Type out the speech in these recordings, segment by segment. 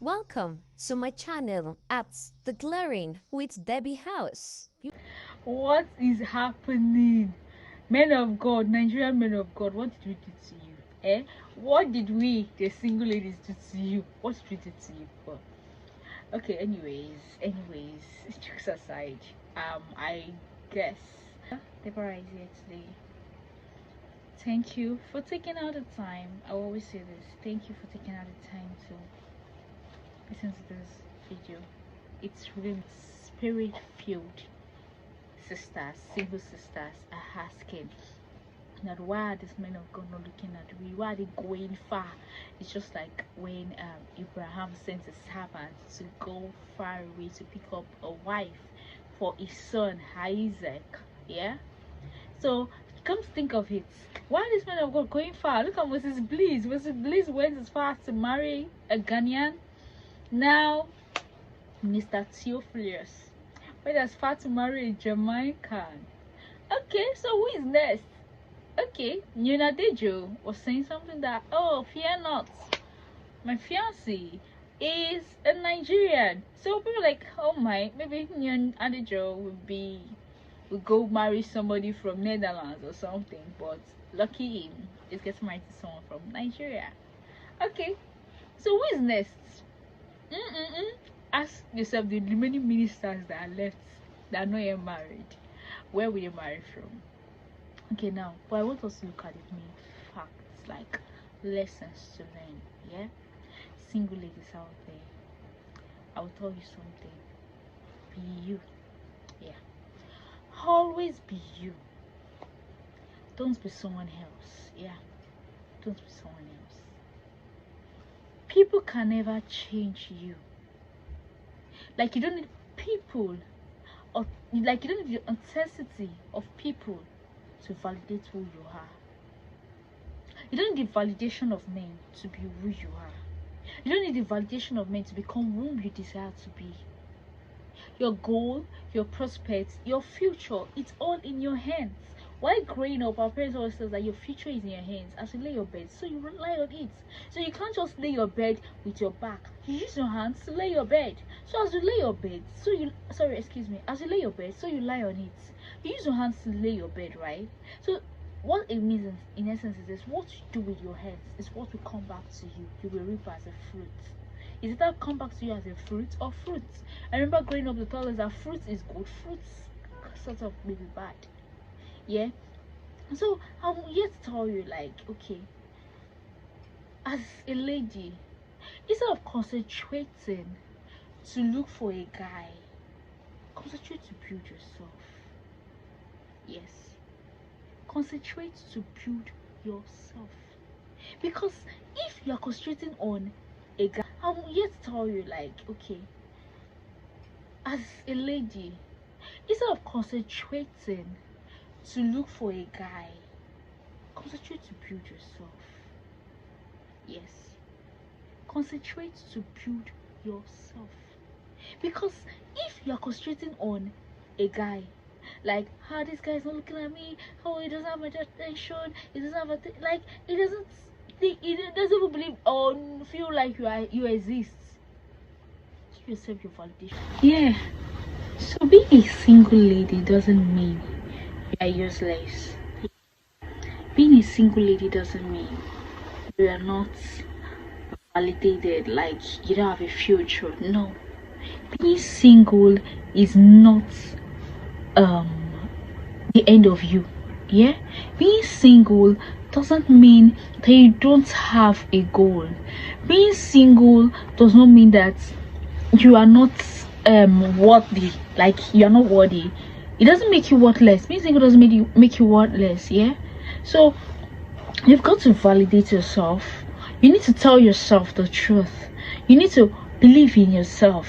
Welcome to my channel at The Glaring with Debbie House. What is happening? Men of God, Nigerian men of God, what did we do to you? What did we, the single ladies, do to you? What did we do to you for? Okay, anyways, jokes aside, I guess Deborah is here today. Thank you for taking out the time. I always say this. Thank you for taking out the time to listen to this video. It's really spirit-filled. Sisters, single sisters are asking that why are these men of God not looking at me? Why are they going far? It's just like when Abraham sent a servant to go far away to pick up a wife for his son Isaac. Yeah. So come to think of it, why are these men of God going far? Look at Moses Bliss. Moses Bliss went as far as to marry a Ghanaian. Now Mr. Theophilus went as far to marry a Jamaican. Okay, so who is next? Okay, Nuna Dejo was saying something that, oh, fear not, my fiancé is a Nigerian. So people like, oh my, maybe Nuna Dejo will go marry somebody from Netherlands or something. But lucky him, he's getting married to someone from Nigeria. Okay, so who is next? Ask yourself the remaining ministers that are left that are not yet married. Where will they marry from? Okay, now, but I want us to look at the main facts, like lessons to learn. Yeah, single ladies out there, I'll tell you something. Be you. Yeah, always be you. Don't be someone else. Yeah, don't be someone else. People can never change you. Like, you don't need people, or like you don't need the intensity of people to validate who you are. You don't need the validation of men to be who you are. You don't need the validation of men to become whom you desire to be. Your goal, your prospects, your future, it's all in your hands. While growing up, our parents always say that your future is in your hands. As you lay your bed, so you rely on it. So you can't just lay your bed with your back. You use your hands to lay your bed. So as you lay your bed, as you lay your bed, so you lie on it. You use your hands to lay your bed, right? So what it means in essence is this: what you do with your hands is what will come back to you. You will reap as a fruit. Is it that come back to you as a fruit or fruits? I remember growing up, the thought is that fruit is good, fruits sort of maybe bad. Yeah. So I'm here to tell you, like, okay, as a lady, instead of concentrating to look for a guy, concentrate to build yourself. Yes, concentrate to build yourself. Because if you are concentrating on a guy, I'm here to tell you, like, okay, as a lady, instead of concentrating to look for a guy, concentrate to build yourself. Yes, concentrate to build yourself. Because if you are concentrating on a guy, like, how this guy is not looking at me, oh, he doesn't have my attention, he doesn't have like, he doesn't even believe or feel like you exist, give yourself your validation. Yeah, so being a single lady doesn't mean you are useless. Being a single lady doesn't mean you are not validated, like you don't have a future. No, being single is not the end of you. Yeah, being single doesn't mean that you don't have a goal. Being single does not mean that you are not worthy, like you are not worthy. It doesn't make you worthless. Being single doesn't make you worthless. Yeah, so you've got to validate yourself. You need to tell yourself the truth. You need to believe in yourself.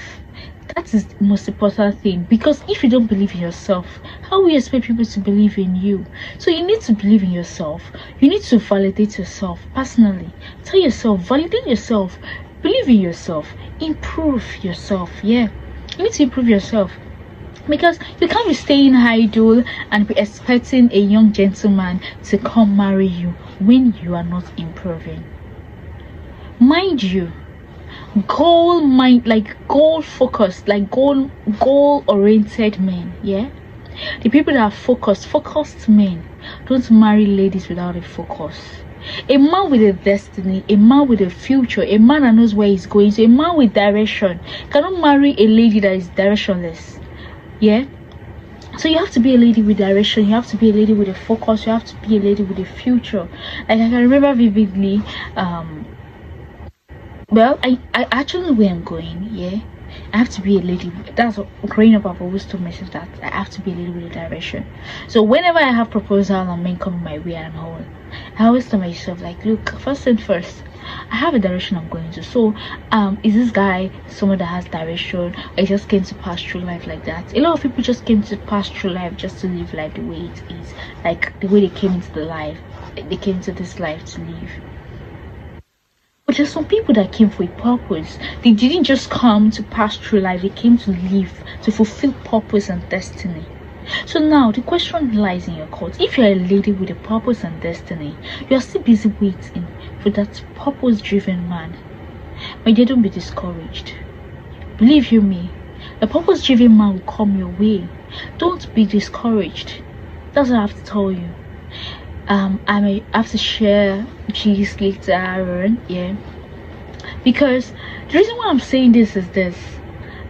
That is the most important thing, because if you don't believe in yourself, how will you expect people to believe in you? So you need to believe in yourself. You need to validate yourself personally. Tell yourself, validate yourself, believe in yourself, improve yourself. Yeah, you need to improve yourself, because you can't be staying idle and be expecting a young gentleman to come marry you when you are not improving. Mind you, goal mind, like goal focused, like goal oriented men. Yeah, the people that are focused men don't marry ladies without a focus. A man with a destiny, a man with a future, a man that knows where he's going, so a man with direction cannot marry a lady that is directionless. Yeah, so you have to be a lady with direction, you have to be a lady with a focus, you have to be a lady with a future. Like I can remember vividly, well, I actually know where I'm going. Yeah, I have to be a lady. That's what growing up I've always told myself, that I have to be a lady with a direction. So whenever I have proposal and men come my way and all, I always tell myself, like, look, first and first, I have a direction I'm going to. So is this guy someone that has direction, or he just came to pass through life like that? A lot of people just came to pass through life just to live life the way it is, like the way they came into the life, they came into this life to live. But there's some people that came for a purpose. They didn't just come to pass through life, they came to live, to fulfill purpose and destiny. So now the question lies in your court. If you're a lady with a purpose and destiny, you're still busy waiting for that purpose-driven man. My dear, don't be discouraged. Believe you me, the purpose-driven man will come your way. Don't be discouraged. That's what I have to tell you. I may have to share this later on, yeah, because the reason why I'm saying this is this.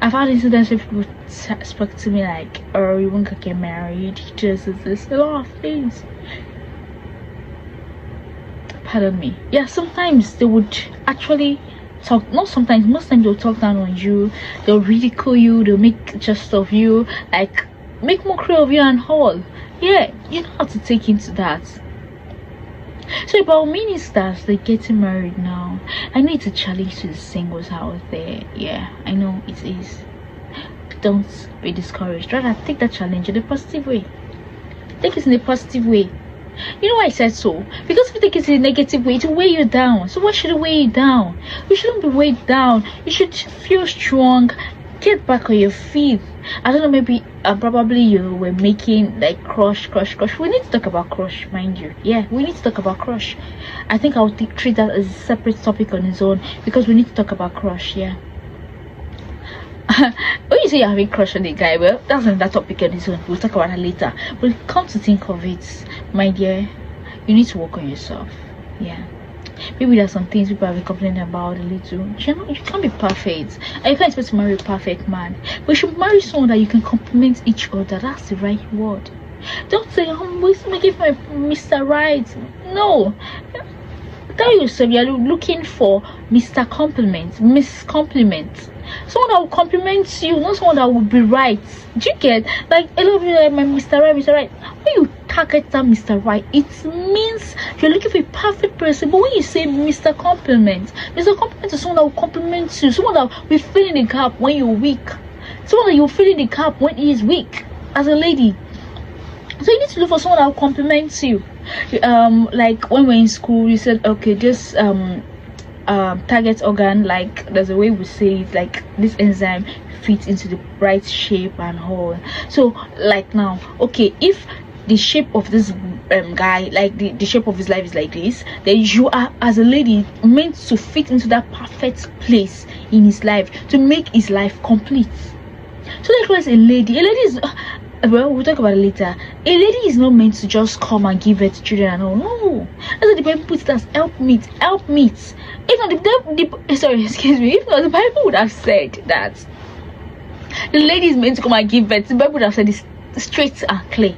I've had incidents where people spoke to me like, oh, you won't get married, just this, a lot of things. Pardon me. Yeah, sometimes they would actually talk, not sometimes, most times they'll talk down on you, they'll ridicule you, they'll make jest of you, like make mockery of you and all. Yeah, you know how to take into that. So about ministers, they're getting married now. I know it's a challenge to the singles out there. Yeah, I know it is. Don't be discouraged. Rather, take that challenge in a positive way. Take it in a positive way. You know why I said so? Because if you take it in a negative way, it will weigh you down. So why should it weigh you down? You shouldn't be weighed down. You should feel strong. Get back on your feet. I don't know, maybe probably you were making like crush. We need to talk about crush, mind you. Yeah, we need to talk about crush. I think I'll treat that as a separate topic on its own, because we need to talk about crush. Yeah. When you say you're having crush on a guy, well, that's another topic on its own. We'll talk about that later. But come to think of it, my dear, you need to work on yourself. Yeah. Maybe there's some things people have been complaining about a little. You can't be perfect, and you can't expect to marry a perfect man. But you should marry someone that you can complement each other. That's the right word. Don't say, I'm making my Mr. Right. No. Tell yourself you're looking for Mr. Compliment, Miss Compliment. Someone that will compliment you, not someone that will be right. Do you get? Like, I love you, like my Mr. Right, Mr. Right. When you target that Mr. Right, it means you're looking for a perfect person. But when you say Mr. Compliment is someone that will compliment you, someone that will fill in the gap when you're weak, someone that you'll fill in the gap when he is weak as a lady. So you need to look for someone that will compliment you. Like when we're in school, you said, okay, this target organ, like there's a way we say it, like this enzyme fits into the right shape and all. So like now, okay, if the shape of this guy, like the shape of his life is like this, then you are, as a lady, meant to fit into that perfect place in his life to make his life complete. So likewise, a lady is well, we'll talk about it later. A lady is not meant to just come and give birth to children and all. No, that's what the Bible puts it as help meet. If not if not, the Bible would have said that the lady is meant to come and give birth. The Bible would have said it's straight and clear.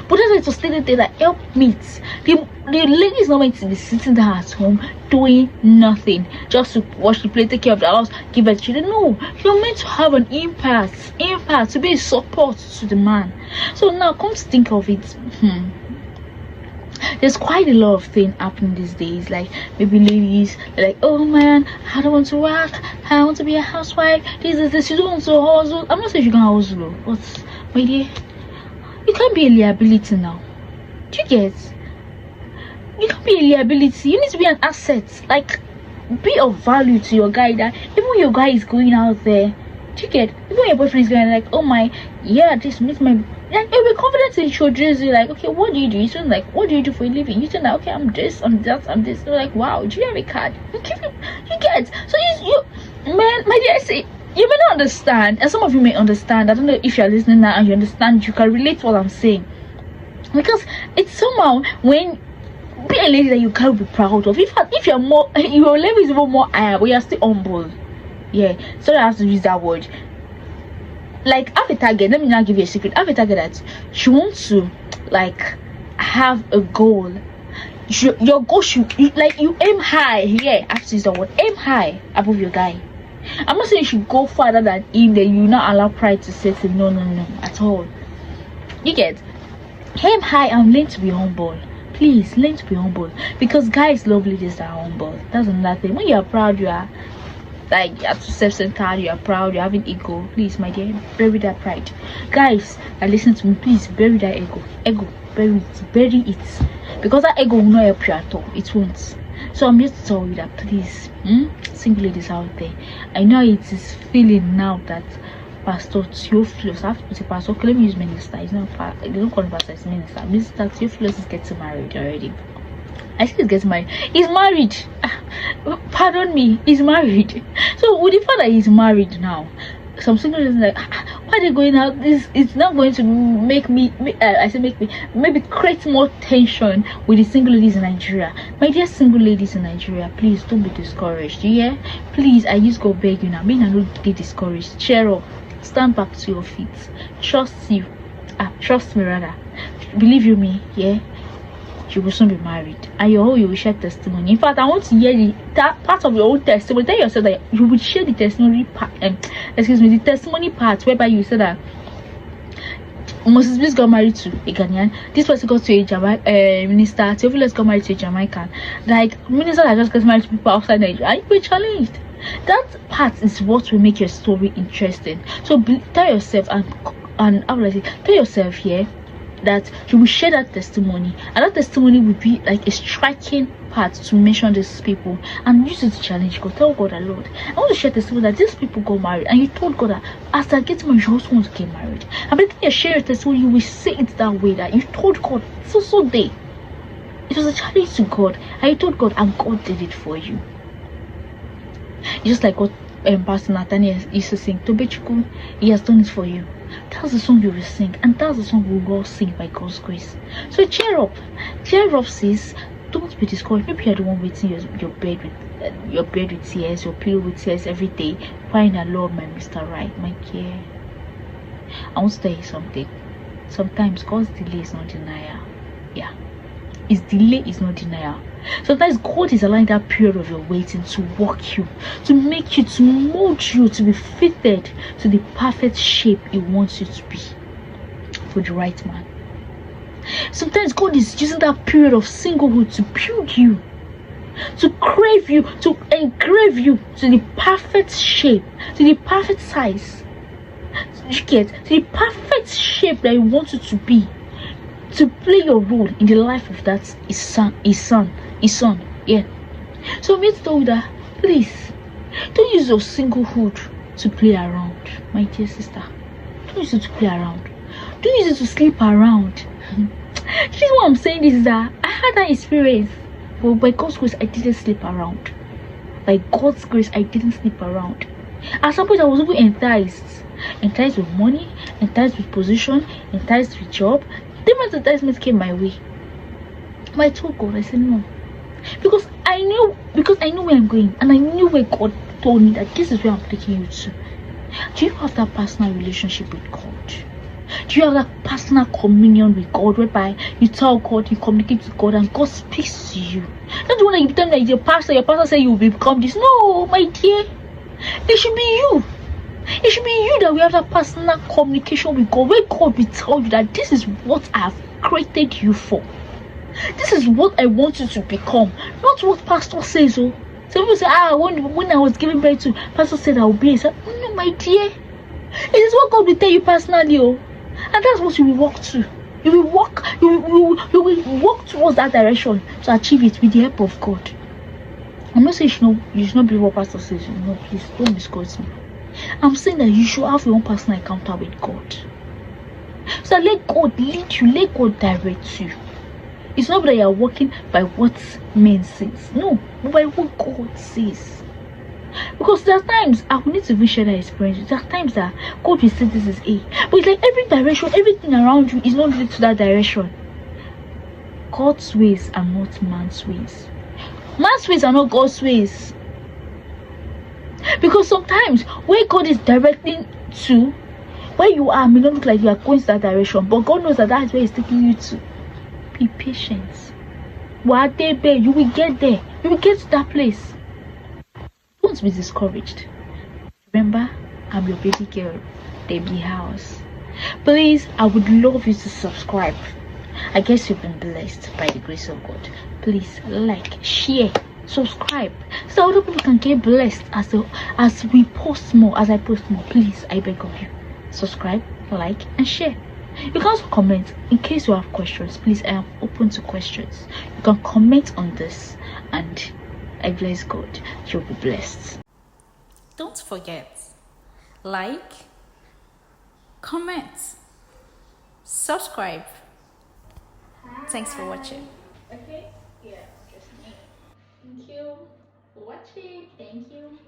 But that's why it was stated there that help meet. The lady is not meant to be sitting there at home doing nothing, just to wash the plate, take care of the house, give birth to children. No, you're meant to have an impact, to be a support to the man. So now come to think of it, there's quite a lot of things happening these days. Like maybe ladies, they're like, oh man, I don't want to work, I want to be a housewife, this, you don't want to hustle. I'm not saying you can hustle, but my dear, you can't be a liability now. Do you get? You can't be a liability. You need to be an asset. Like, be of value to your guy. That even when your guy is going out there, do you get? Even when your boyfriend is going like, oh my, yeah, this makes my Like, you'll be confident to introduce you, like, okay, what do you do? You saying, like, what do you do for a living? You saying, like, okay, I'm this, I'm that, I'm this. You're like, wow, do you have a card? You get. So man, my dear, see, you may not understand, and some of you may understand. I don't know if you're listening now and you understand, you can relate to what I'm saying. Because it's somehow when be a lady that you can't be proud of. If you're more, your level is even more higher, but you're still humble. Yeah, sorry, I have to use that word. Like, have a target. Let me now give you a secret. Have a target that she wants to, like, have a goal. Your goal should, like, you aim high. Yeah, I have to use the word. Aim high above your guy. I'm not saying you should go further than him, then you not allow pride to set in. No, at all. You get. Aim high and learn to be humble. Please learn to be humble, because guys love ladies that are humble. That's another thing. When you are proud, you are like, you are too self-centered, you are proud, you're having ego. Please, my dear, bury that pride. Guys that listen to me, please bury that ego. Bury it, because that ego will not help you at all. It won't. So I'm just to tell you that, please, single ladies out there, I know it is feeling now that Pastor Theophilus, I have to put a pastor, okay, let me use minister. It's not they don't call him pastor, it's minister. Mr. Theophilus is getting married already. I think he's getting married. He's married. Pardon me, he's married. So with the fact that he's married now, some single ladies like, why are they going out? It's not going to make me maybe create more tension with the single ladies in Nigeria. My dear single ladies in Nigeria, please don't be discouraged. Yeah, please, I just go beg you now. Me I not be discouraged. Cheer up. Stand back to your feet. Trust me rather. Believe you me, yeah, you will soon be married, and you will share testimony. In fact, I want to hear that part of your own testimony. Tell yourself that you will share the testimony part, the testimony part whereby you said that Moses Bliss got married to a Ghanaian, this person got to a Jamaican, Minister Theophilus got married to a Jamaican. Like, minister that just gets married to people outside Nigeria, and you be challenged. That part is what will make your story interesting. So tell yourself and how will I say, tell yourself here that you will share that testimony, and that testimony will be like a striking part to mention these people and use it to challenge God. Tell God, Lord, I want to share testimony that these people got married, and you told God that after getting married you also want to get married. And by the time you share your testimony, you will say it that way, that you told God so day. It was a challenge to God, and you told God, and God did it for you. It's just like what Pastor Nathaniel used to sing, Tobechuku, he has done it for you. That's the song you will sing, and that's the song we will all sing by God's grace. So cheer up, sis. Don't be discouraged. Maybe you're the one waiting your bed with tears, your pillow with tears every day. Find a Lord, my Mr. Right, my dear. I want to tell you something. Sometimes God's delay is not denial. Yeah, His delay is not denial. Sometimes God is allowing that period of your waiting to work you, to make you, to mold you, to be fitted to the perfect shape He wants you to be for the right man. Sometimes God is using that period of singlehood to build you, to crave you, to engrave you to the perfect shape, to the perfect size. You get to the perfect shape that He wants you to be, to play your role in the life of that His son. Yeah. So I'm here to tell you that, please, don't use your singlehood to play around, my dear sister. Don't use it to play around. Don't use it to sleep around. This is what I'm saying, is that I had that experience, but by God's grace I didn't sleep around. By God's grace I didn't sleep around. At some point I was even enticed with money, enticed with position, enticed with job. Different enticements came my way, but I told God, I said no, because I knew where I'm going, and I knew where God told me that this is where I'm taking you to. Do you have that personal relationship with God? Do you have that personal communion with God, whereby you tell God, you communicate with God, and God speaks to you? Not the one that you pretend that your pastor say you will become this. No, my dear, it should be you. It should be you that we have that personal communication with God, where God will tell you that this is what I have created you for. This is what I want you to become, not what pastor says. So people say, when I was giving birth to, pastor said I will be. So, no, my dear, it is what God will tell you personally, and that's what you will walk to. You will walk towards that direction to achieve it with the help of God. I'm not saying you should not believe what pastor says. No, please don't misquote me. I'm saying that you should have your own personal encounter with God. So let God lead you, let God direct you. It's not that you're walking by what men says. No, but by what God says. Because there are times I will need to even share that experience. There are times that God will say this is A. But it's like every direction, everything around you is not leading to that direction. God's ways are not man's ways. Man's ways are not God's ways. Because sometimes where God is directing to, where you are may not look like you are going to that direction, but God knows that that's where He's taking you to. Be patient. You will get there. You will get to that place. Don't be discouraged. Remember, I'm your baby girl, Debbie House. Please, I would love you to subscribe. I guess you've been blessed by the grace of God. Please like, share, subscribe, so other people can get blessed as we post more, as I post more. Please, I beg of you, subscribe, like, and share. You can also comment in case you have questions. Please, I am open to questions. You can comment on this, and I bless God. You'll be blessed. Don't forget, like, comment, subscribe. Thanks for watching. Okay, yeah, just me. Thank you for watching. Thank you.